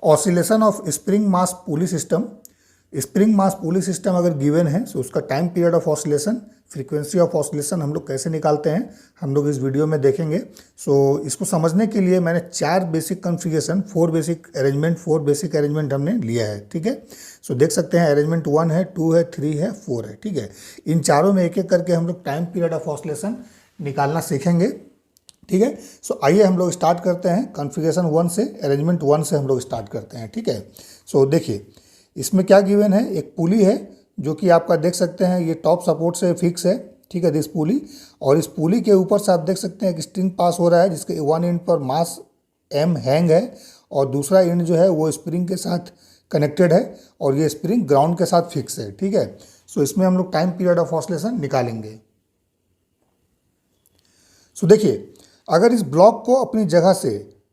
Oscillation of spring mass pulley system. Spring mass pulley system अगर given है तो उसका time period of oscillation, frequency of oscillation हम लोग कैसे निकालते हैं हम लोग इस वीडियो में देखेंगे। इसको समझने के लिए मैंने 4 बेसिक कॉन्फ़िगरेशन, 4 बेसिक अरेंजमेंट हमने लिया है। ठीक है, देख सकते हैं अरेंजमेंट 1 है, 2 है, 3 है, 4 है। ठीक है, इन चारों में एक एक करके हम लोग टाइम पीरियड ऑफ ऑसिलेशन निकालना सीखेंगे। ठीक है, आइए हम लोग स्टार्ट करते हैं कॉन्फ़िगरेशन 1 से, अरेंजमेंट 1 से हम लोग स्टार्ट करते हैं। ठीक है, देखिए इसमें क्या गिवन है, एक पुली है जो कि आपका देख सकते हैं ये टॉप सपोर्ट से फिक्स है। ठीक है, दिस पुली, और इस पुली के ऊपर से आप देख सकते हैं एक स्ट्रिंग पास हो रहा है जिसके वन एंड पर मास एम हैंग है और दूसरा एंड जो है वो स्प्रिंग के साथ कनेक्टेड है और ये स्प्रिंग ग्राउंड के साथ फिक्स है। ठीक है, इसमें हम लोग टाइम पीरियड ऑफ ऑसिलेशन निकालेंगे। देखिए अगर इस ब्लॉक को अपनी जगह से,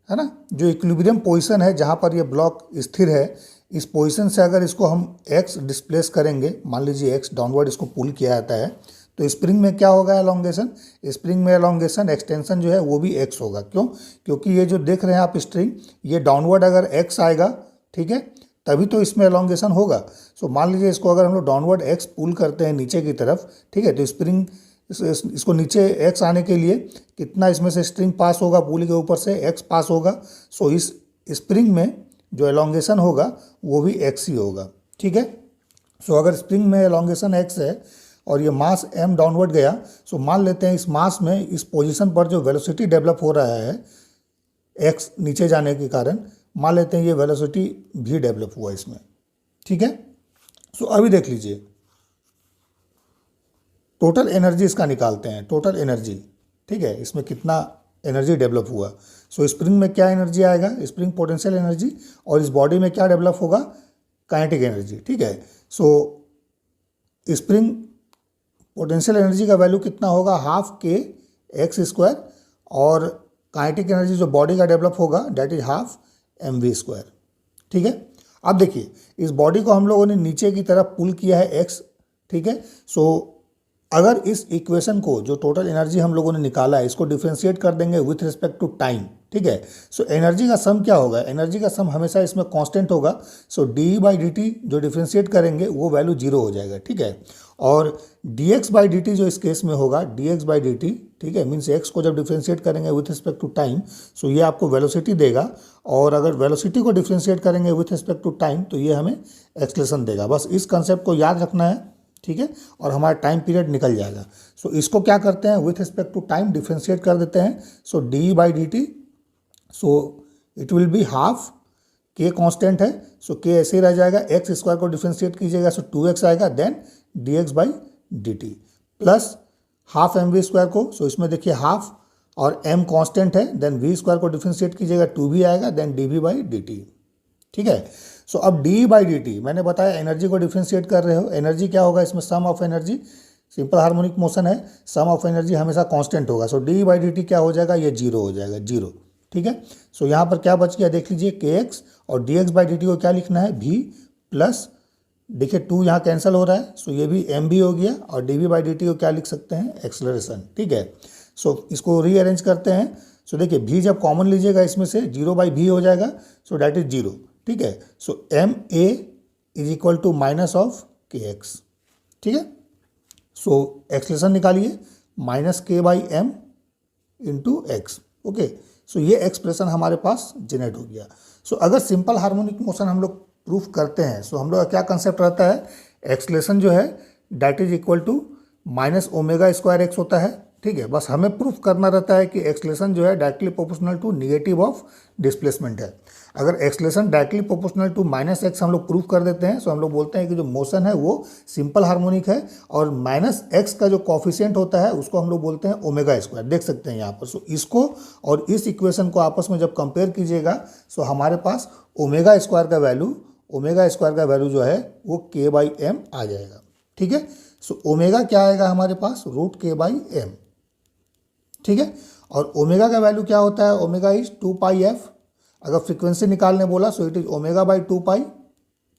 है ना, जो इक्विलिब्रियम पोजीशन है जहाँ पर ये ब्लॉक स्थिर है, इस पोजीशन से अगर इसको हम x डिस्प्लेस करेंगे, मान लीजिए x डाउनवर्ड इसको पुल किया जाता है, तो स्प्रिंग में क्या होगा एलोंगेशन, स्प्रिंग में एलोंगेशन एक्सटेंशन जो है वो भी x होगा। क्यों? क्योंकि ये जो देख रहे हैं आप स्ट्रिंग, ये डाउनवर्ड अगर x आएगा, ठीक है, तभी तो इसमें एलोंगेशन होगा। मान लीजिए इसको अगर हम लोग डाउनवर्ड x पुल करते हैं नीचे की तरफ, ठीक है, तो स्प्रिंग इसको नीचे x आने के लिए कितना इसमें से स्ट्रिंग पास होगा, पुली के ऊपर से x पास होगा। इस स्प्रिंग में जो एलोंगेशन होगा वो भी x ही होगा। ठीक है, अगर स्प्रिंग में एलोंगेशन x है और ये मास m डाउनवर्ड गया, मान लेते हैं इस मास में इस पोजीशन पर जो वेलोसिटी डेवलप हो रहा है x नीचे जाने के कारण, मान लेते हैं ये वेलोसिटी भी डेवलप हुआ इसमें। ठीक है, अभी देख लीजिए टोटल एनर्जी इसका निकालते हैं, टोटल एनर्जी। ठीक है, इसमें कितना एनर्जी डेवलप हुआ। स्प्रिंग में क्या एनर्जी आएगा, स्प्रिंग पोटेंशियल एनर्जी, और इस बॉडी में क्या डेवलप होगा, काइनेटिक एनर्जी। ठीक है, स्प्रिंग पोटेंशियल एनर्जी का वैल्यू कितना होगा, हाफ के एक्स स्क्वायर, और काइनेटिक एनर्जी जो बॉडी का डेवलप होगा that is half m v square. ठीक है, अब देखिए इस बॉडी को हम लोगों ने नीचे की तरफ पुल किया है एक्स। ठीक है, अगर इस इक्वेशन को जो टोटल एनर्जी हम लोगों ने निकाला है इसको डिफरेंशिएट कर देंगे विथ रिस्पेक्ट टू टाइम। ठीक है, एनर्जी का सम क्या होगा, एनर्जी का सम हमेशा इसमें कांस्टेंट होगा। डी बाई डी टी जो डिफरेंशिएट करेंगे वो वैल्यू 0 हो जाएगा। ठीक है, और D x by d T जो इस केस में होगा, D x by d t, ठीक है, मीन्स एक्स को जब डिफरेंशिएट करेंगे विथ रिस्पेक्ट टू टाइम, ये आपको वेलोसिटी देगा, और अगर वेलोसिटी को डिफरेंशिएट करेंगे विथ रिस्पेक्ट टू टाइम तो ये हमें एक्सलेशन देगा। बस इस कंसेप्ट को याद रखना है। ठीक है, और हमारा टाइम पीरियड निकल जाएगा। इसको क्या करते हैं, with respect to time differentiate कर देते हैं। D by d t, it will be half, k constant है, के ऐसे ही रह जाएगा, एक्स स्क्वायर को डिफरेंशिएट कीजिएगा 2x आएगा, then d x by d t, plus half m v square को, इसमें देखिए हाफ और m कांस्टेंट है, देन वी स्क्वायर को डिफरेंशिएट कीजिएगा 2v आएगा, then d v by d t. ठीक है, अब डी बाई डी टी मैंने बताया एनर्जी को डिफरेंशिएट कर रहे हो, एनर्जी क्या होगा इसमें, sum of energy, simple harmonic motion है, सम ऑफ एनर्जी हमेशा कांस्टेंट होगा। डी बाई डी टी क्या हो जाएगा, ये 0 हो जाएगा, 0। ठीक है, यहाँ पर क्या बच गया देख लीजिए, के एक्स, और D x by d t को क्या लिखना है, भी प्लस, देखिए 2 यहाँ कैंसिल हो रहा है, ये भी एम भी हो गया, और d v by d t को क्या लिख सकते हैं, एक्सलरेशन। ठीक है, इसको रीअरेंज करते हैं। देखिए भी जब कॉमन लीजिएगा इसमें से 0 बाई भी हो जाएगा, डैट इज 0। ठीक है, m a is equal to minus of k x. ठीक है, एक्सलेशन निकालिए, minus k by m into x. Okay, ये एक्सप्रेशन हमारे पास जनरेट हो गया। अगर सिंपल हार्मोनिक मोशन हम लोग प्रूफ करते हैं, हम लोग का क्या कंसेप्ट रहता है, एक्सलेशन जो है that is equal to minus omega square x होता है। ठीक है, बस हमें प्रूफ करना रहता है कि एक्सलेशन जो है directly proportional to negative of displacement है। अगर acceleration directly proportional to minus x हम लोग प्रूफ कर देते हैं, हम लोग बोलते हैं कि जो मोशन है वो सिंपल हार्मोनिक है, और माइनस एक्स का जो कॉफिशिएंट होता है उसको हम लोग बोलते हैं ओमेगा स्क्वायर। देख सकते हैं यहाँ पर। इसको और इस इक्वेशन को आपस में जब कंपेयर कीजिएगा, हमारे पास ओमेगा स्क्वायर का वैल्यू जो है वो के बाई एम आ जाएगा। ठीक है, ओमेगा क्या आएगा हमारे पास, रूट के बाई एम। ठीक है, और ओमेगा का वैल्यू क्या होता है, ओमेगा इज 2 पाई एफ। अगर फ्रीक्वेंसी निकालने बोला इट इज ओमेगा बाई 2 पाई।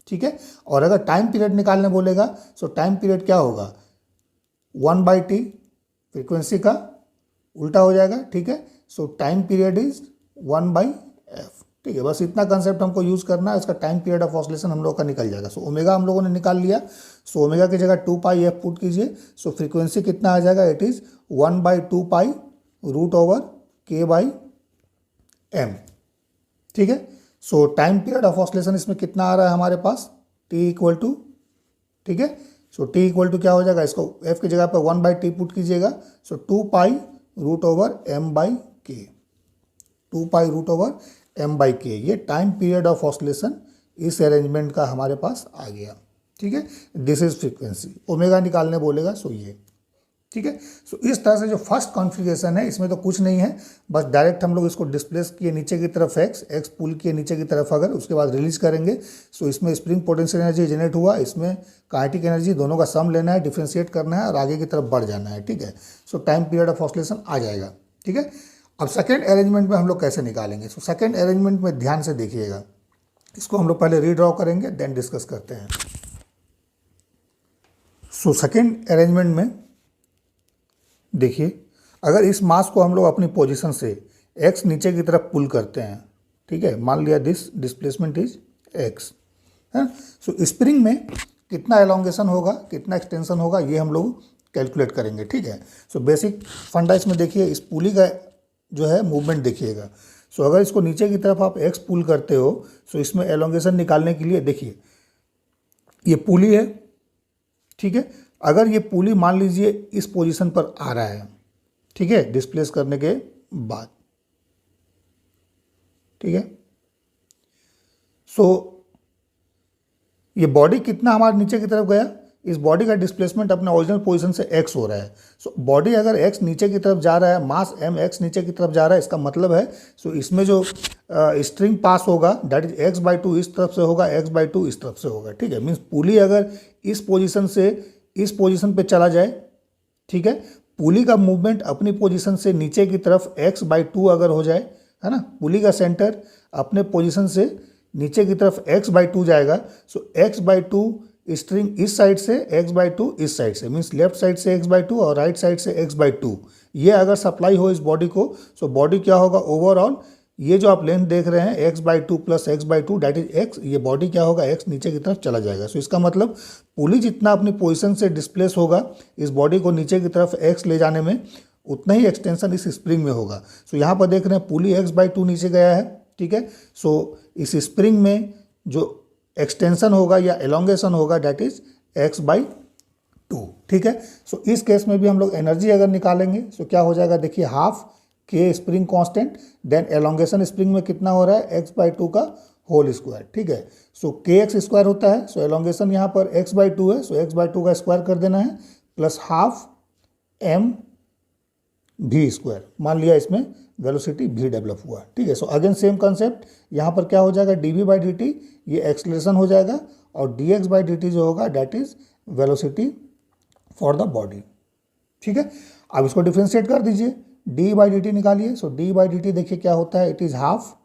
ठीक है, और अगर टाइम पीरियड निकालने बोलेगा टाइम पीरियड क्या होगा, 1 बाई टी, फ्रीक्वेंसी का उल्टा हो जाएगा। ठीक है, time period is 1 by F. ठीक है, बस इतना कंसेप्ट हमको यूज़ करना है, इसका टाइम पीरियड ऑफ ऑसिलेशन हम लोग का निकल जाएगा। सो ओमेगा हम लोगों ने निकाल लिया। सो ओमेगा की जगह 2πf पुट कीजिए। सो फ्रीक्वेंसी कितना आ जाएगा, इट इज़ 1/2π √K/m। ठीक है, so time period of oscillation इसमें कितना आ रहा है हमारे पास, t इक्वल टू, ठीक है, सो t इक्वल टू क्या हो जाएगा, इसको f की जगह पर 1/t पुट कीजिएगा। सो 2π √m/k, 2π √m/k, ये टाइम पीरियड ऑफ ऑसिलेशन इस अरेंजमेंट का हमारे पास आ गया। ठीक है, दिस इज फ्रीक्वेंसी, ओमेगा निकालने बोलेगा। सो ये ठीक है। सो इस तरह से जो फर्स्ट कॉन्फ़िगरेशन है इसमें तो कुछ नहीं है, बस डायरेक्ट हम लोग इसको डिस्प्लेस किए नीचे की तरफ एक्स पुल किए नीचे की तरफ, अगर उसके बाद रिलीज करेंगे। सो इसमें स्प्रिंग पोटेंशियल एनर्जी जनरेट हुआ, इसमें काइनेटिक एनर्जी, दोनों का सम लेना है, डिफ्रेंशिएट करना है और आगे की तरफ बढ़ जाना है। ठीक है, so time period of oscillation आ जाएगा। ठीक है, अब सेकेंड अरेंजमेंट में हम लोग कैसे निकालेंगे। सो सेकेंड अरेंजमेंट में ध्यान से देखिएगा, इसको हम लोग पहले रीड्रॉ करेंगे देन डिस्कस करते हैं। सो सेकेंड अरेंजमेंट में देखिए, अगर इस मास को हम लोग अपनी पोजीशन से x नीचे की तरफ पुल करते हैं, ठीक है, मान लिया दिस डिस्प्लेसमेंट इज x है। सो स्प्रिंग में कितना एलोंगेशन होगा, कितना एक्सटेंशन होगा, ये हम लोग कैलकुलेट करेंगे। ठीक है, सो बेसिक फंडा इसमें देखिए, इस पुली का जो है मूवमेंट देखिएगा। सो अगर इसको नीचे की तरफ आप x पुल करते हो, सो इसमें एलोंगेशन निकालने के लिए देखिए, ये पुली है। ठीक है, अगर ये पुली मान लीजिए इस पोजीशन पर आ रहा है, ठीक है, डिस्प्लेस करने के बाद, ठीक है, सो ये बॉडी कितना हमारे नीचे की तरफ गया, इस बॉडी का डिस्प्लेसमेंट अपने ओरिजिनल पोजीशन से x हो रहा है। सो बॉडी अगर x नीचे की तरफ जा रहा है, मास m x नीचे की तरफ जा रहा है, इसका मतलब है सो इसमें जो स्ट्रिंग पास होगा दैट इज x/2 इस तरफ से होगा, x/2 इस तरफ से होगा। ठीक है, मीन्स पुली अगर इस पोजीशन से इस पोजीशन पे चला जाए, ठीक है, पुली का मूवमेंट अपनी पोजीशन से नीचे की तरफ x/2 अगर हो जाए, है ना, पुली का सेंटर अपने पोजीशन से नीचे की तरफ x/2 जाएगा। सो x/2 स्ट्रिंग इस साइड से, x/2 इस साइड से, मीन्स लेफ्ट साइड से x/2 और राइट साइड से x/2, ये अगर सप्लाई हो इस बॉडी को, सो बॉडी क्या होगा, ओवरऑल ये जो आप लेंथ देख रहे हैं x/2 plus x/2 that is x, ये बॉडी क्या होगा, x नीचे की तरफ चला जाएगा। सो इसका मतलब पुली जितना अपनी पोजीशन से डिस्प्लेस होगा इस बॉडी को नीचे की तरफ x ले जाने में, उतना ही एक्सटेंशन इस स्प्रिंग में होगा। सो यहाँ पर देख रहे हैं पुली x/2 नीचे गया है। ठीक है, सो इस स्प्रिंग में जो एक्सटेंशन होगा या एलोंगेशन होगा दैट इज x/2। ठीक है, सो इस केस में भी हम लोग एनर्जी अगर निकालेंगे, सो क्या हो जाएगा, देखिए half k spring constant then elongation spring में कितना हो रहा है, x/2 का होल स्क्वायर। ठीक है, सो kx स्क्वायर होता है, सो एलोंगेशन यहाँ पर x/2 है, सो x/2 का स्क्वायर कर देना है plus half m v square, मान लिया इसमें वेलोसिटी v डेवलप हुआ। ठीक है, सो अगेन सेम कंसेप्ट, यहाँ पर क्या हो जाएगा, dv/dt ये एक्सलेशन हो जाएगा और dx/dt जो होगा that is velocity for the body. ठीक है, अब इसको डिफ्रेंशिएट कर दीजिए, d/dt निकालिए। सो d/dt देखिए क्या होता है, इट इज़ हाफ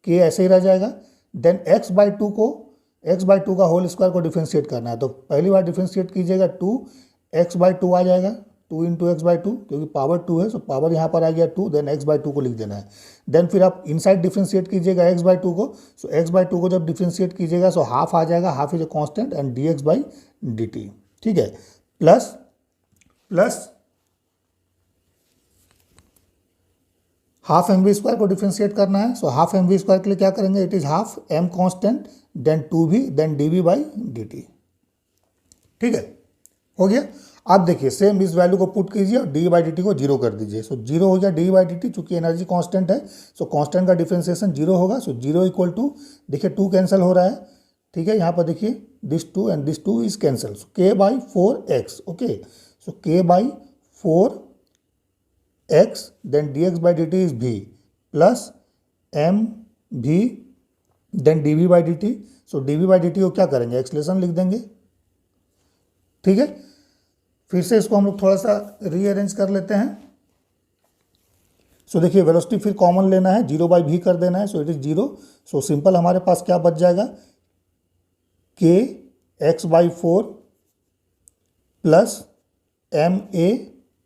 k, ऐसे ही रह जाएगा। देन x/2 का होल स्क्वायर को डिफ्रेंशिएट करना है, तो पहली बार डिफ्रेंशिएट कीजिएगा 2x/2 आ जाएगा, 2 × x/2, क्योंकि पावर 2 है, सो पावर यहाँ पर आ गया 2, देन x/2 को लिख देना है। देन फिर आप इनसाइड डिफ्रेंशिएट कीजिएगा x/2 को। सो x/2 को जब डिफ्रेंशिएट कीजिएगा सो हाफ आ जाएगा, half is a constant and dx/dt। ठीक है, प्लस हाफ mv स्क्वायर को डिफ्रेंशिएट करना है। सो हाफ mv स्क्वायर के लिए क्या करेंगे, it is half m constant then 2v then dv/dt। ठीक है, हो गया। अब देखिए सेम इस वैल्यू को पुट कीजिए और d/dt को 0 कर दीजिए। सो 0 हो गया d/dt, चूंकि एनर्जी कांस्टेंट है, सो कांस्टेंट का डिफ्रेंशिएशन 0 होगा। सो 0 इक्वल टू, देखिए 2 कैंसिल हो रहा है। ठीक है, यहाँ पर देखिए this 2 and this 2 is cancel, so k/4x। Okay, so k/4x then dx/dt is v plus mv then dv/dt। So dv/dt को क्या करेंगे, एक्सलेशन लिख देंगे। ठीक है, फिर से इसको हम लोग थोड़ा सा रीअरेंज कर लेते हैं। सो देखिए वेलोसिटी फिर कॉमन लेना है, 0/v कर देना है, so it is 0। So simple हमारे पास क्या बच जाएगा, kx/4 plus ma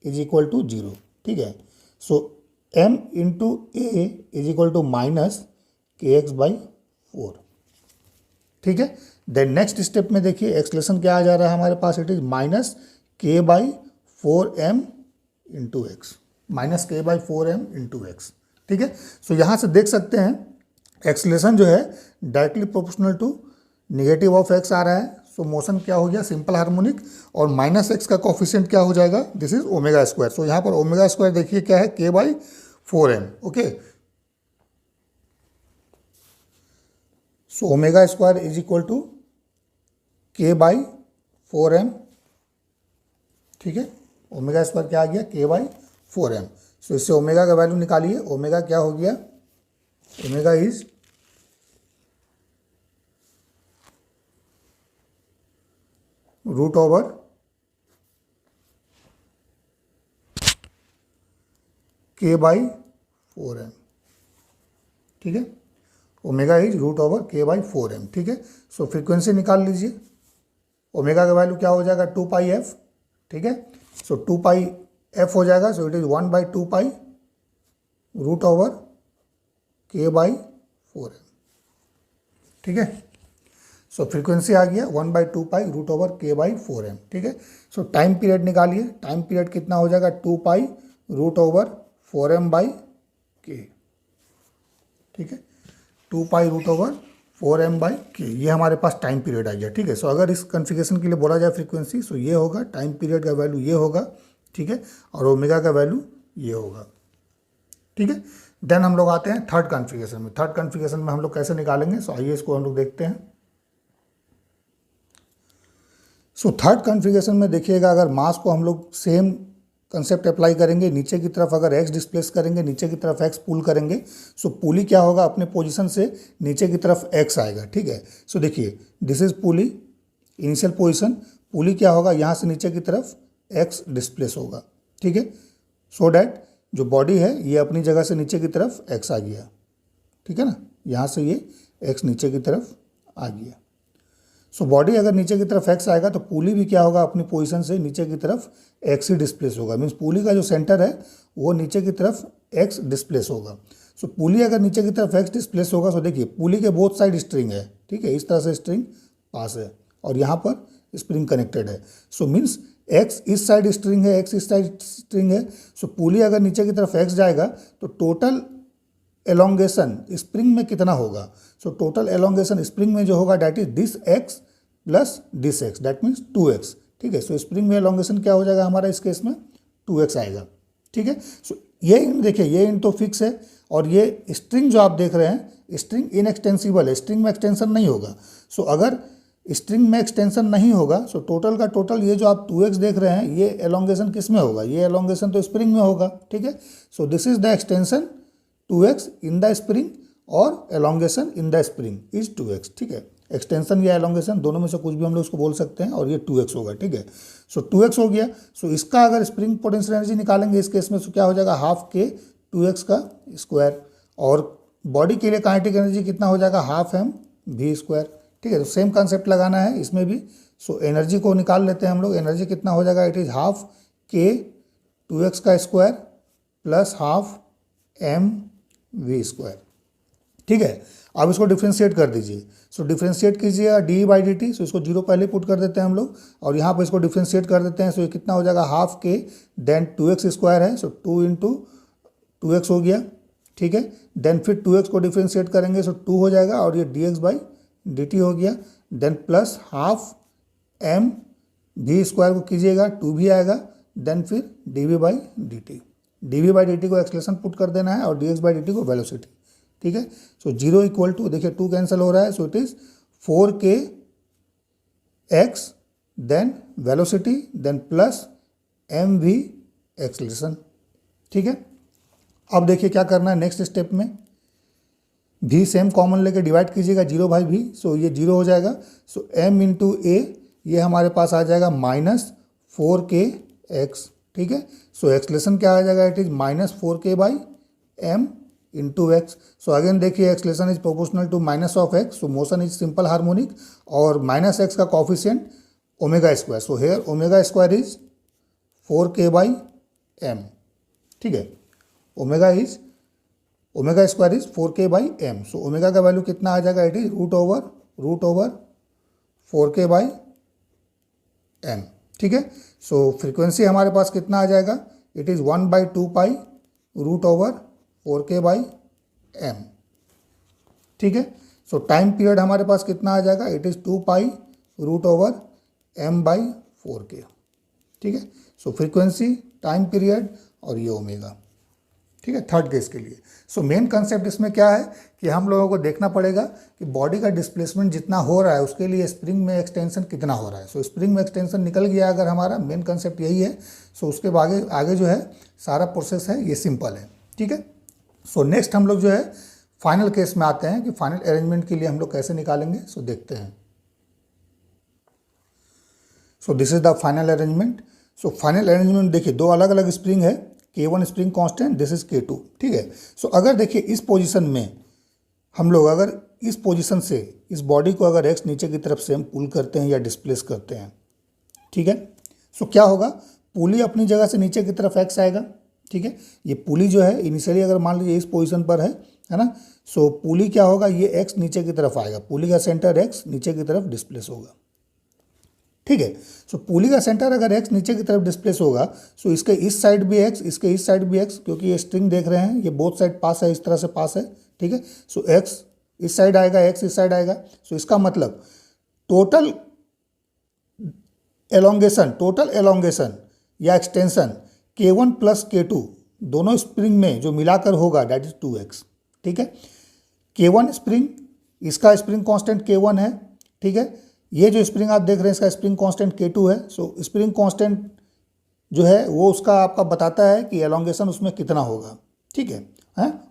is equal to 0। ठीक है, so m × a is equal to minus kx/4। ठीक है। देन नेक्स्ट स्टेप में देखिए एक्सलेशन क्या आ जा रहा है हमारे पास, it is -k/4m into x, -k/4m/x। ठीक है। सो यहाँ से देख सकते हैं एक्सलेशन जो है directly proportional to negative of x आ रहा है। सो मोशन क्या हो गया, सिंपल हार्मोनिक, और -x का कोफिशिएंट क्या हो जाएगा, this is omega square. So यहाँ पर ओमेगा स्क्वायर देखिए क्या है, k/4m। Okay, so omega square is equal to k/4m। ठीक है, ओमेगा स्क्वायर क्या आ गया, k/4m। सो इससे ओमेगा का वैल्यू निकालिए, ओमेगा क्या हो गया, ओमेगा इज √/4m। ठीक है, ओमेगा इज √/k/4m। ठीक है। सो फ्रीक्वेंसी निकाल लीजिए, ओमेगा का वैल्यू क्या हो जाएगा, 2πf। ठीक है, सो 2πf हो जाएगा। So it is 1/2π √/k/4m। ठीक है, सो फ्रीक्वेंसी आ गया 1/2π √/k/4m। ठीक है, सो टाइम पीरियड निकालिए, टाइम पीरियड कितना हो जाएगा, 2π √/4m/k। ठीक है, 2π √/4m/k, ये हमारे पास टाइम पीरियड आ गया। ठीक है, सो अगर इस कॉन्फ़िगरेशन के लिए बोला जाए फ्रीक्वेंसी, सो ये होगा, टाइम पीरियड का वैल्यू ये होगा। ठीक है, और ओमेगा का वैल्यू ये होगा। ठीक है, देन हम लोग आते हैं थर्ड कॉन्फ़िगरेशन में। थर्ड कॉन्फ़िगरेशन में हम लोग कैसे निकालेंगे, सो आइए इसको हम लोग देखते हैं। सो थर्ड कॉन्फ़िगरेशन में देखिएगा, अगर मास को हम लोग सेम कंसेप्ट अप्लाई करेंगे, नीचे की तरफ अगर x डिस्प्लेस करेंगे, नीचे की तरफ x पुल करेंगे, सो पुली क्या होगा, अपने पोजीशन से नीचे की तरफ x आएगा। ठीक है, सो देखिए this is pulley, initial position, pulley क्या होगा, यहाँ से नीचे की तरफ x डिस्प्लेस होगा। ठीक है, सो डैट जो बॉडी है ये अपनी जगह से नीचे की तरफ x आ गया। ठीक है ना, यहाँ से ये x नीचे की तरफ आ गया। सो बॉडी अगर नीचे की तरफ x आएगा तो पुली भी क्या होगा, अपनी पोजीशन से नीचे की तरफ x ही डिस्प्लेस होगा। मीन्स पुली का जो सेंटर है वो नीचे की तरफ x डिस्प्लेस होगा। सो पुली अगर नीचे की तरफ x डिस्प्लेस होगा, सो देखिए पुली के बोथ साइड स्ट्रिंग है। ठीक है, इस तरह से स्ट्रिंग पास है और यहाँ पर स्प्रिंग कनेक्टेड है। सो मीन्स x इस साइड स्ट्रिंग है, x इस साइड स्ट्रिंग है। सो पुली अगर नीचे की तरफ x जाएगा तो टोटल एलोंगेशन स्प्रिंग में कितना होगा, सो टोटल एलोंगेशन स्प्रिंग में जो होगा that is this x plus this x, that means 2x। ठीक है, सो स्प्रिंग में एलोंगेशन क्या हो जाएगा हमारा, इस केस में 2x आएगा। ठीक है, सो ये इन देखिए, ये इन तो फिक्स है, और ये स्ट्रिंग जो आप देख रहे हैं स्ट्रिंग इनएक्सटेंसिबल है, स्ट्रिंग में एक्सटेंशन नहीं होगा। सो अगर स्ट्रिंग में एक्सटेंशन नहीं होगा, सो टोटल का टोटल ये जो आप 2x देख रहे हैं ये एलोंगेशन किस में होगा, ये एलोंगेशन तो स्प्रिंग में होगा। ठीक है, so this is the extension 2x in the spring और elongation in the spring is 2x। ठीक है, एक्सटेंशन या एलोंगेशन दोनों में से कुछ भी हम लोग उसको बोल सकते हैं, और ये 2x होगा। ठीक है, सो 2x हो गया। सो इसका अगर स्प्रिंग पोटेंशियल एनर्जी निकालेंगे इस केस में, सो क्या हो जाएगा, हाफ k 2x का स्क्वायर, और बॉडी के लिए काइनेटिक एनर्जी कितना हो जाएगा, हाफ mv²। ठीक है, तो सेम कंसेप्ट लगाना है इसमें भी। सो एनर्जी को निकाल लेते हैं हम लोग, एनर्जी कितना हो जाएगा, it is half k 2x का स्क्वायर प्लस हाफ mv²। ठीक है, अब इसको डिफ्रेंशिएट कर दीजिए। सो डिफ्रेंशिएट कीजिएगा d/dt। सो इसको 0 पहले पुट कर देते हैं हम लोग, और यहाँ पर इसको डिफ्रेंशिएट कर देते हैं। सो ये कितना हो जाएगा, half k then 2x square है, सो 2 इंटू 2x हो गया। ठीक है, देन फिर 2x को डिफ्रेंशिएट करेंगे, सो 2 हो जाएगा, और ये dx/dt हो गया। देन प्लस हाफ mv² को कीजिएगा, 2 भी आएगा। देन फिर dv/dt, dv/dt को एक्सलेशन पुट कर देना है, और dx/dt को वेलोसिटी। ठीक है, सो 0 इक्वल टू, देखिए 2 कैंसिल हो रहा है, so it is 4kx then velocity then plus mv acceleration. ठीक है, अब देखिए क्या करना है नेक्स्ट स्टेप में, v सेम कॉमन लेके डिवाइड कीजिएगा 0/v। सो ये 0 हो जाएगा। सो m इंटू a ये हमारे पास आ जाएगा -4kx। ठीक है, सो एक्सलेशन क्या आ जाएगा, it is -4k/m into x. So again देखिए acceleration is proportional to minus of x, so motion is simple harmonic, और -x का coefficient omega square. So here omega square is 4k/m। ठीक है, omega is omega square is 4k/m। So omega का value कितना आ जाएगा, it is root over 4k/m। ठीक है, सो फ्रीक्वेंसी हमारे पास कितना आ जाएगा, it is 1/2 pi root over 4k/m। ठीक है, सो टाइम पीरियड हमारे पास कितना आ जाएगा, it is 2 pi root over m/4k। ठीक है, सो फ्रीक्वेंसी, टाइम पीरियड और ये ओमेगा। ठीक है, थर्ड केस के लिए। सो मेन कंसेप्ट इसमें क्या है कि हम लोगों को देखना पड़ेगा कि बॉडी का डिस्प्लेसमेंट जितना हो रहा है उसके लिए स्प्रिंग में एक्सटेंशन कितना हो रहा है। सो स्प्रिंग में एक्सटेंशन निकल गया अगर हमारा, मेन कंसेप्ट यही है। सो उसके आगे जो है सारा प्रोसेस है ये सिंपल है। ठीक है, सो नेक्स्ट हम लोग जो है फाइनल केस में आते हैं कि फाइनल अरेंजमेंट के लिए हम लोग कैसे निकालेंगे। सो देखते हैं। सो this is the final arrangement. So final arrangement देखिए, दो अलग अलग स्प्रिंग है, K1 spring constant, this is K2। ठीक है, सो अगर देखिए इस पोजीशन में हम लोग अगर इस पोजीशन से इस बॉडी को अगर x नीचे की तरफ से हम पुल करते हैं या डिस्प्लेस करते हैं, ठीक है, सो क्या होगा, पुली अपनी जगह से नीचे की तरफ x आएगा। ठीक है, ये पुली जो है इनिशियली अगर मान लीजिए इस पोजीशन पर है ना, सो पुली क्या होगा, ये x नीचे की तरफ आएगा, पुली का सेंटर x नीचे की तरफ डिस्प्लेस होगा। ठीक है, सो पुली का सेंटर अगर x नीचे की तरफ डिस्प्लेस होगा, सो इसके इस साइड भी x, इसके इस साइड भी x, क्योंकि ये स्ट्रिंग देख रहे हैं ये बोथ साइड पास है, इस तरह से पास है। ठीक है, सो x इस साइड आएगा, x इस साइड आएगा। सो इसका मतलब टोटल एलोंगेशन या एक्सटेंशन K1 प्लस K2 दोनों स्प्रिंग में जो मिलाकर होगा दैट इज 2x। ठीक है, K1 स्प्रिंग, इसका स्प्रिंग कांस्टेंट K1 है। ठीक है, ये जो स्प्रिंग आप देख रहे हैं इसका स्प्रिंग कांस्टेंट K2 है। सो स्प्रिंग कांस्टेंट जो है वो उसका आपका बताता है कि एलोंगेशन उसमें कितना होगा। ठीक है,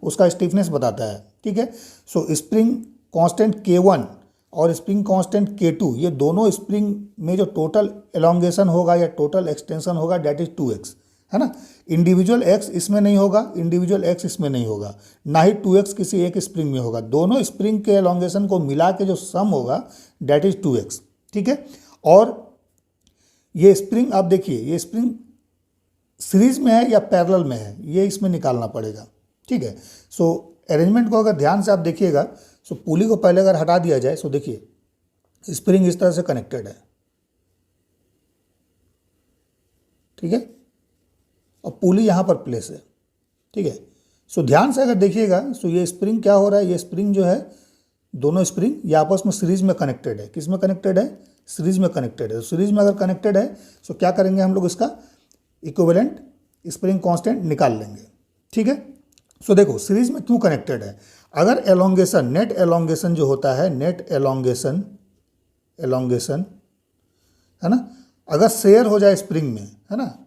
उसका स्टिफनेस बताता है। ठीक है, सो स्प्रिंग कांस्टेंट K1 और स्प्रिंग कांस्टेंट K2 ये दोनों स्प्रिंग में जो टोटल एलोंगेशन होगा या टोटल एक्सटेंशन होगा दैट इज 2x, है ना। इंडिविजुअल x इसमें नहीं होगा, इंडिविजुअल x इसमें नहीं होगा, ना ही 2x किसी एक स्प्रिंग में होगा। दोनों स्प्रिंग के एलोंगेशन को मिला के जो सम होगा दैट इज 2x। ठीक है, और ये स्प्रिंग आप देखिए, ये स्प्रिंग सीरीज में है या पैरेलल में है, ये इसमें निकालना पड़ेगा। ठीक है, सो अरेंजमेंट को अगर ध्यान से आप देखिएगा, सो पुली को पहले अगर हटा दिया जाए, सो देखिए स्प्रिंग इस तरह से कनेक्टेड है। ठीक है, और पुली यहाँ पर प्लेस है। ठीक है, सो ध्यान से अगर देखिएगा, सो ये स्प्रिंग क्या हो रहा है, ये स्प्रिंग जो है दोनों स्प्रिंग ये आपस में सीरीज में कनेक्टेड है। किस में कनेक्टेड है, सीरीज में कनेक्टेड है। सीरीज में अगर कनेक्टेड है, सो क्या करेंगे हम लोग, इसका इक्विवेलेंट स्प्रिंग कांस्टेंट निकाल लेंगे। ठीक है, सो देखो सीरीज में क्यों कनेक्टेड है, अगर एलोंगेशन, नेट एलोंगेशन जो होता है, नेट एलोंगेशन है ना, अगर शेयर हो जाए स्प्रिंग में, है ना,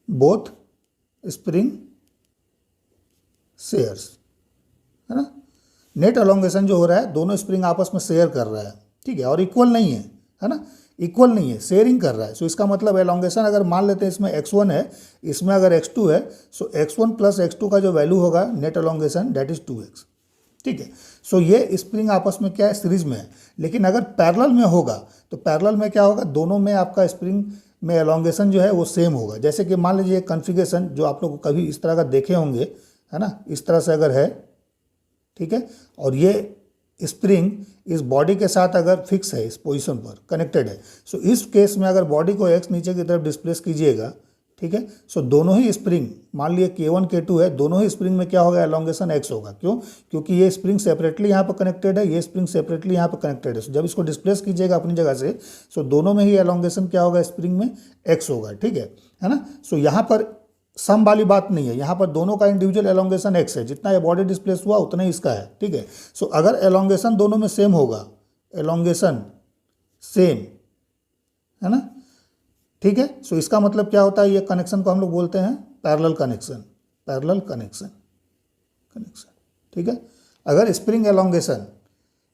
बोथ स्प्रिंग शेयर्स, है ना, नेट एलोंगेशन जो हो रहा है दोनों स्प्रिंग आपस में शेयर कर रहा है। ठीक है, और इक्वल नहीं है ना, इक्वल नहीं है, शेयरिंग कर रहा है। सो इसका मतलब एलोंगेशन अगर मान लेते हैं इसमें x1 है, इसमें अगर x2 है, सो x1 प्लस x2 का जो वैल्यू होगा net elongation that is 2x। ठीक है, सो ये स्प्रिंग आपस में क्या है, सीरीज में है। लेकिन अगर पैरेलल में होगा तो पैरेलल में क्या होगा, दोनों में आपका स्प्रिंग में एलोंगेशन जो है वो सेम होगा। जैसे कि मान लीजिए कॉन्फ़िगरेशन जो आप लोग कभी इस तरह का देखे होंगे, है ना, इस तरह से अगर है, ठीक है, और ये स्प्रिंग इस बॉडी के साथ अगर फिक्स है, इस पोजीशन पर कनेक्टेड है, सो इस केस में अगर बॉडी को x नीचे की तरफ डिस्प्लेस कीजिएगा, ठीक है, सो दोनों ही स्प्रिंग, मान लिए K1 K2 है, दोनों ही स्प्रिंग में क्या होगा, एलोंगेशन x होगा। क्यों, क्योंकि ये स्प्रिंग सेपरेटली यहाँ पर कनेक्टेड है, ये स्प्रिंग सेपरेटली यहाँ पर कनेक्टेड है। सो जब इसको डिस्प्लेस कीजिएगा अपनी जगह से, सो दोनों में ही एलोंगेशन क्या होगा, स्प्रिंग में x होगा। ठीक है ना, सो यहाँ पर सम वाली बात नहीं है, यहाँ पर दोनों का इंडिविजुअल एलोंगेशन x है, जितना ये बॉडी डिस्प्लेस हुआ उतना ही इसका है। ठीक है, सो अगर एलोंगेशन दोनों में सेम होगा, एलोंगेशन सेम, है ना, ठीक है, सो इसका मतलब क्या होता है, ये कनेक्शन को हम लोग बोलते हैं पैरेलल कनेक्शन। ठीक है, अगर spring elongation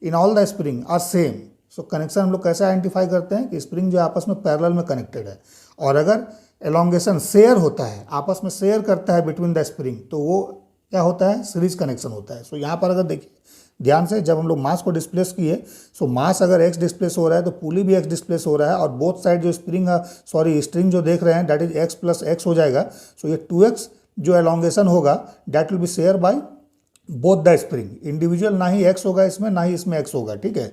in all the spring are same, so connection हम लोग कैसे आइडेंटिफाई करते हैं कि स्प्रिंग जो आपस में पैरेलल में कनेक्टेड है। और अगर एलोंगेशन शेयर होता है, आपस में शेयर करता है बिटवीन द स्प्रिंग, तो वो क्या होता है, सीरीज कनेक्शन होता है। सो यहाँ पर अगर देखिए ध्यान से, जब हम लोग मास को डिस्प्लेस किए, सो मास अगर x डिस्प्लेस हो रहा है तो पुली भी x डिस्प्लेस हो रहा है, और बोथ साइड जो स्प्रिंग जो देख रहे हैं that is x plus x हो जाएगा। सो ये 2x जो एलोंगेशन होगा that will be share by both the spring, individual ना ही x होगा इसमें ना ही इसमें x होगा, ठीक है।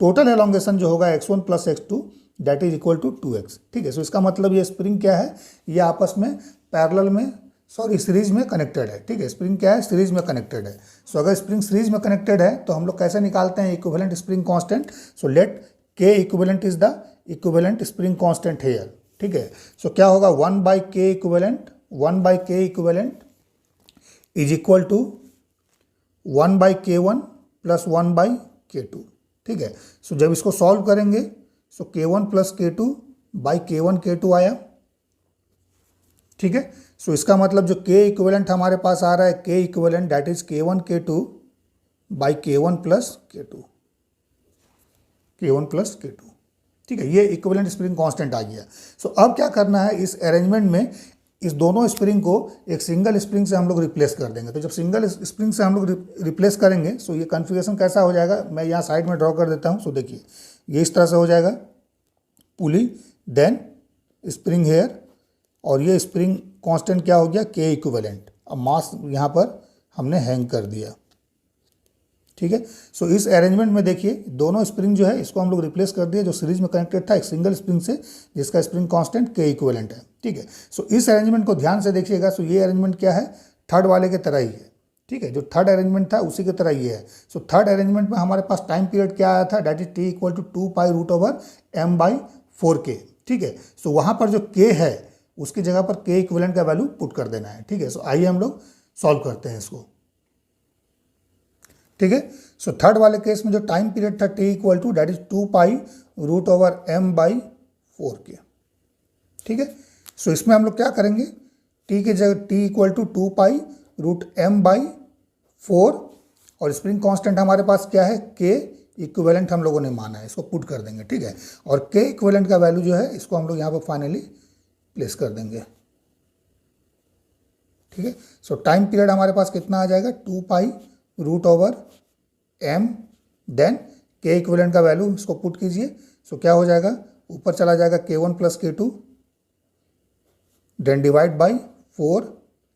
टोटल एलोंगेशन जो होगा x1 plus x2 that is equal to 2x, ठीक है। सो इसका मतलब ये स्प्रिंग क्या है, ये आपस में पैरेलल में सीरीज में कनेक्टेड है, ठीक है। स्प्रिंग क्या है, सीरीज में कनेक्टेड है। सो अगर स्प्रिंग सीरीज में कनेक्टेड है तो हम लोग कैसे निकालते हैं equivalent spring constant. So let k equivalent is the equivalent spring constant here, ठीक है। सो क्या होगा 1/k equivalent is equal to 1/k1 plus 1/k2, ठीक है। सो जब इसको सॉल्व करेंगे सो k1 plus k2 by k1 k2 आया, ठीक है। सो इसका मतलब जो k इक्विवेलेंट हमारे पास आ रहा है, k equivalent that is k1 k2 by k1 plus k2, ठीक है। ये इक्विवेलेंट स्प्रिंग कांस्टेंट आ गया। सो अब क्या करना है, इस अरेंजमेंट में इस दोनों स्प्रिंग को एक सिंगल स्प्रिंग से हम लोग रिप्लेस कर देंगे। तो जब सिंगल स्प्रिंग से हम लोग रिप्लेस करेंगे सो ये कन्फिगरेशन कैसा हो जाएगा, मैं यहाँ साइड में ड्रॉ कर देता हूँ। सो देखिए ये इस तरह से हो जाएगा, पुली देन स्प्रिंग हेयर, और ये स्प्रिंग कांस्टेंट क्या हो गया, के इक्विवेलेंट। अब मास यहाँ पर हमने हैंग कर दिया, ठीक है। सो इस अरेंजमेंट में देखिए दोनों स्प्रिंग जो है इसको हम लोग रिप्लेस कर दिए, जो सीरीज में कनेक्टेड था एक सिंगल स्प्रिंग से जिसका स्प्रिंग कांस्टेंट के इक्विवेलेंट है, ठीक है। सो इस अरेंजमेंट को ध्यान से देखिएगा। सो ये अरेंजमेंट क्या है, थर्ड वाले के तरह ही है, ठीक है। जो थर्ड अरेंजमेंट था उसी की तरह ये है। सो थर्ड अरेंजमेंट में हमारे पास टाइम पीरियड क्या आया था, that is t equal to 2π√m/4k, ठीक है। सो वहाँ पर जो k है उसकी जगह पर के इक्विवेलेंट का वैल्यू पुट कर देना है, ठीक है। सो आइए हम लोग सॉल्व करते हैं इसको, ठीक है। सो थर्ड वाले केस में जो टाइम पीरियड था t equal to that is 2π√m/4k, ठीक है। सो इसमें हम लोग क्या करेंगे, t की जगह t इक्वल टू 2π√m/4 और स्प्रिंग कांस्टेंट हमारे पास क्या है, k इक्विवेलेंट हम लोगों ने माना है, इसको पुट कर देंगे, ठीक है। और k इक्विवेलेंट का वैल्यू जो है इसको हम लोग यहाँ पर फाइनली प्लेस कर देंगे, ठीक है। सो टाइम पीरियड हमारे पास कितना आ जाएगा, 2π√m, देन के इक्विवेलेंट का वैल्यू इसको पुट कीजिए। सो क्या हो जाएगा, ऊपर चला जाएगा k1 plus k2 then divide by 4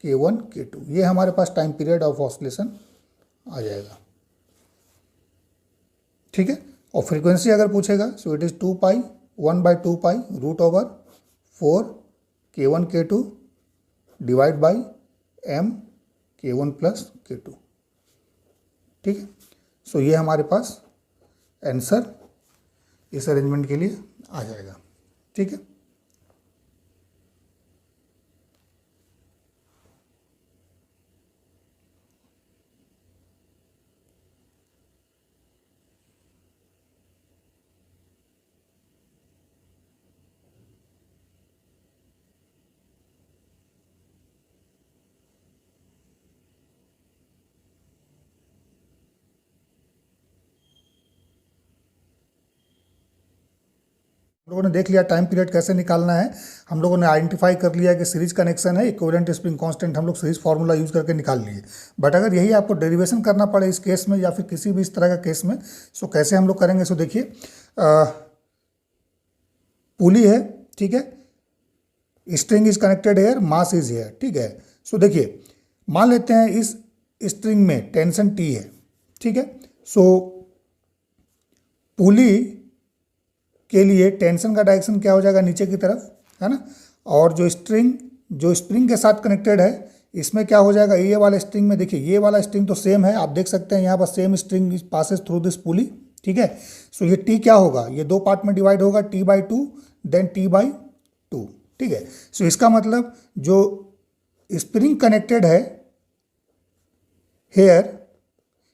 k1 k2, ये हमारे पास टाइम पीरियड ऑफ ऑसिलेशन आ जाएगा, ठीक है। और फ्रीक्वेंसी अगर पूछेगा so it is 2π 1/2π√4 k1 k2 divide by m k1 plus k2, ठीक है। सो ये हमारे पास आंसर इस अरेंजमेंट के लिए आ जाएगा, ठीक है। हम लोगों ने देख लिया टाइम पीरियड कैसे निकालना है। हम लोगों ने आइडेंटिफाई कर लिया कि सीरीज कनेक्शन है, इक्विवेलेंट स्प्रिंग कांस्टेंट हम लोग सीरीज फार्मूला यूज करके निकाल लिए। बट अगर यही आपको डेरिवेशन करना पड़े इस केस में या फिर किसी भी इस तरह का केस में, सो कैसे हम लोग करेंगे। सो देखिए पुली है, ठीक है, string is connected here, mass is here, ठीक है। सो देखिए मान लेते हैं इस स्ट्रिंग में टेंशन T है, ठीक है। सो पुली के लिए टेंशन का डायरेक्शन क्या हो जाएगा, नीचे की तरफ, है ना। और जो स्प्रिंग के साथ कनेक्टेड है इसमें क्या हो जाएगा, ये वाला स्ट्रिंग में देखिए ये वाला स्ट्रिंग तो सेम है, आप देख सकते हैं यहाँ पर same string passes through this pulley, ठीक है। सो ये T क्या होगा, ये दो पार्ट में डिवाइड होगा, T/2 देन T/2, ठीक है। सो इसका मतलब जो स्प्रिंग कनेक्टेड है हेयर,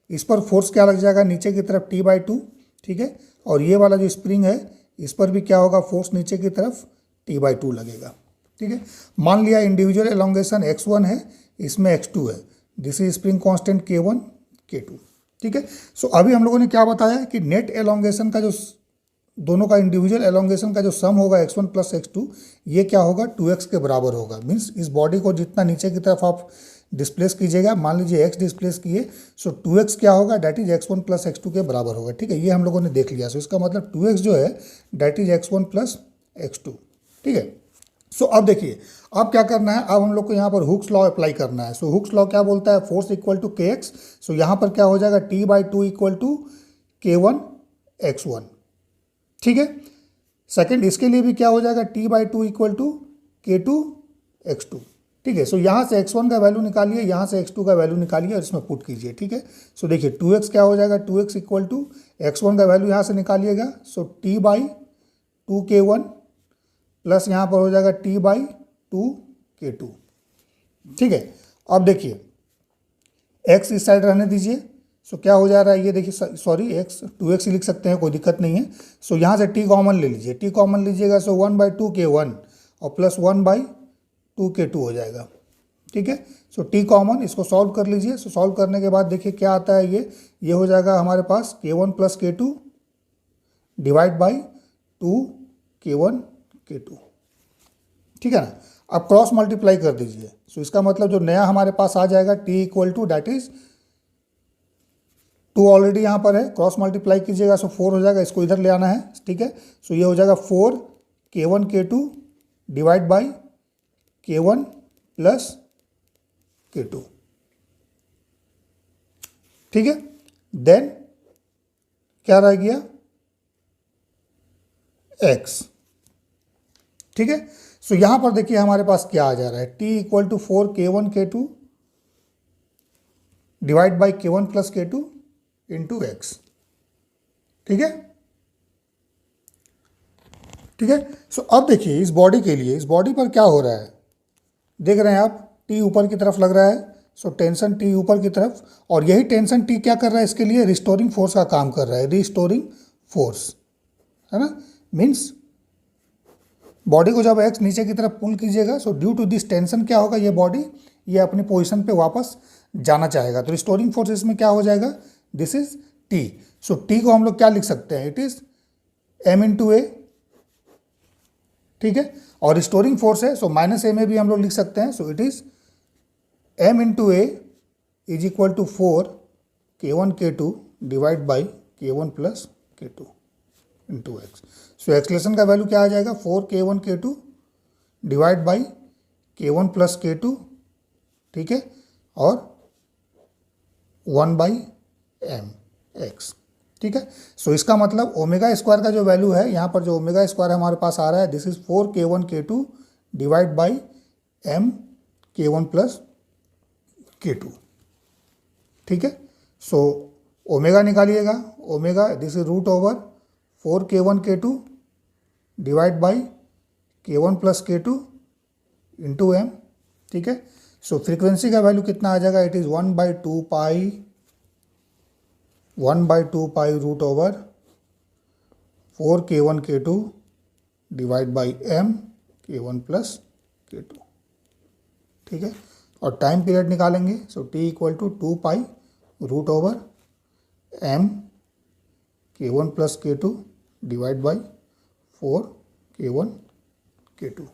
इस पर फोर्स क्या लग जाएगा, नीचे की तरफ T/2, ठीक है। और ये वाला जो स्प्रिंग है इस पर भी क्या होगा, फोर्स नीचे की तरफ T/2 लगेगा, ठीक है। मान लिया इंडिविजुअल एलोंगेशन x1 है, इसमें x2 है, this is spring constant k1 k2, ठीक है। सो अभी हम लोगों ने क्या बताया कि नेट एलोंगेशन का जो दोनों का इंडिविजुअल एलोंगेशन का जो सम होगा x1 प्लस x2 ये क्या होगा 2x के बराबर होगा। मीन्स इस बॉडी को जितना नीचे की तरफ आप डिस्प्लेस कीजिएगा, मान लीजिए x डिस्प्लेस किए, सो 2x क्या होगा, that is x1 plus x2 के बराबर होगा, ठीक है। ये हम लोगों ने देख लिया। सो इसका मतलब 2x जो है that is x1 plus x2, ठीक है। सो अब देखिए, अब क्या करना है, अब हम लोग को यहाँ पर हुक्स लॉ अप्लाई करना है। सो हुक्स लॉ क्या बोलता है, फोर्स इक्वल टू के एक्स। सो यहाँ पर क्या हो जाएगा, T/2 equal to K1 x1। ठीक है। सेकंड, इसके लिए भी क्या हो जाएगा, T/2 equal to K2 x2। ठीक है। सो यहाँ से x1 का वैल्यू निकालिए, यहाँ से x2 का वैल्यू निकालिए और इसमें पुट कीजिए। ठीक है। सो देखिए 2x क्या हो जाएगा, 2x इक्वल टू x1 का वैल्यू यहाँ से निकालिएगा, सो T/2 K1 प्लस यहाँ पर हो जाएगा T/2 K2। ठीक है। अब देखिए x इस साइड रहने दीजिए। सो क्या हो जा रहा है, ये देखिए, सॉरी x 2x लिख सकते हैं, कोई दिक्कत नहीं है। सो यहाँ से t कॉमन ले लीजिए, t कॉमन लीजिएगा, सो 1/2 K1 और प्लस 1/2 K2 हो जाएगा। ठीक है। सो t कॉमन, इसको सॉल्व कर लीजिए। सो सॉल्व करने के बाद देखिए क्या आता है, ये हो जाएगा हमारे पास K1 plus K2 divide by 2 K1 K2। ठीक है ना। अब क्रॉस मल्टीप्लाई कर दीजिए। सो इसका मतलब जो नया हमारे पास आ जाएगा t equal to, that is 2 already यहाँ पर है, क्रॉस मल्टीप्लाई कीजिएगा, सो 4 हो जाएगा, इसको इधर ले आना है। ठीक है। सो ये हो जाएगा 4 K1 K2 divide by K1 plus K2। ठीक है। देन क्या रह गया, x। ठीक है। सो यहां पर देखिए हमारे पास क्या आ जा रहा है, t equal to 4 K1 K2 divide by K1 plus K2 into x. ठीक है। ठीक है। सो अब देखिए इस बॉडी के लिए, इस बॉडी पर क्या हो रहा है, देख रहे हैं आप, t ऊपर की तरफ लग रहा है। सो टेंशन t ऊपर की तरफ, और यही टेंशन t क्या कर रहा है, इसके लिए रिस्टोरिंग फोर्स का काम कर रहा है, रिस्टोरिंग फोर्स, है ना। मीन्स बॉडी को जब x नीचे की तरफ पुल कीजिएगा, so due to this tension क्या होगा, ये बॉडी ये अपनी पोजीशन पे वापस जाना चाहेगा। तो रिस्टोरिंग फोर्स इसमें क्या हो जाएगा, this is t। So t को हम लोग क्या लिख सकते हैं, इट इज m इंटू ए। ठीक है। और रिस्टोरिंग फोर्स है, सो माइनस ए में भी हम लोग लिख सकते हैं। So it is m into a is equal to 4 K1 K2 divide by K1 plus K2 into x. So acceleration का वैल्यू क्या आ जाएगा, 4 K1 K2 divide by K1 plus K2। ठीक है। और 1/m(x). ठीक है। सो इसका मतलब ओमेगा स्क्वायर का जो वैल्यू है, यहाँ पर जो ओमेगा स्क्वायर हमारे पास आ रहा है, this is 4 K1 K2 divide by m K1 plus K2। ठीक है। सो ओमेगा निकालिएगा, omega this is root over 4 K1 K2 divide by K1 plus K2 into m। ठीक है। सो फ्रीक्वेंसी का वैल्यू कितना आ जाएगा, it is 1/2 pi root over 4 K1 K2 divide by m K1 plus K2। ठीक है। और टाइम पीरियड निकालेंगे, so t equal to 2 pi root over m K1 plus K2 divide by 4 K1 K2।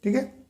ठीक है।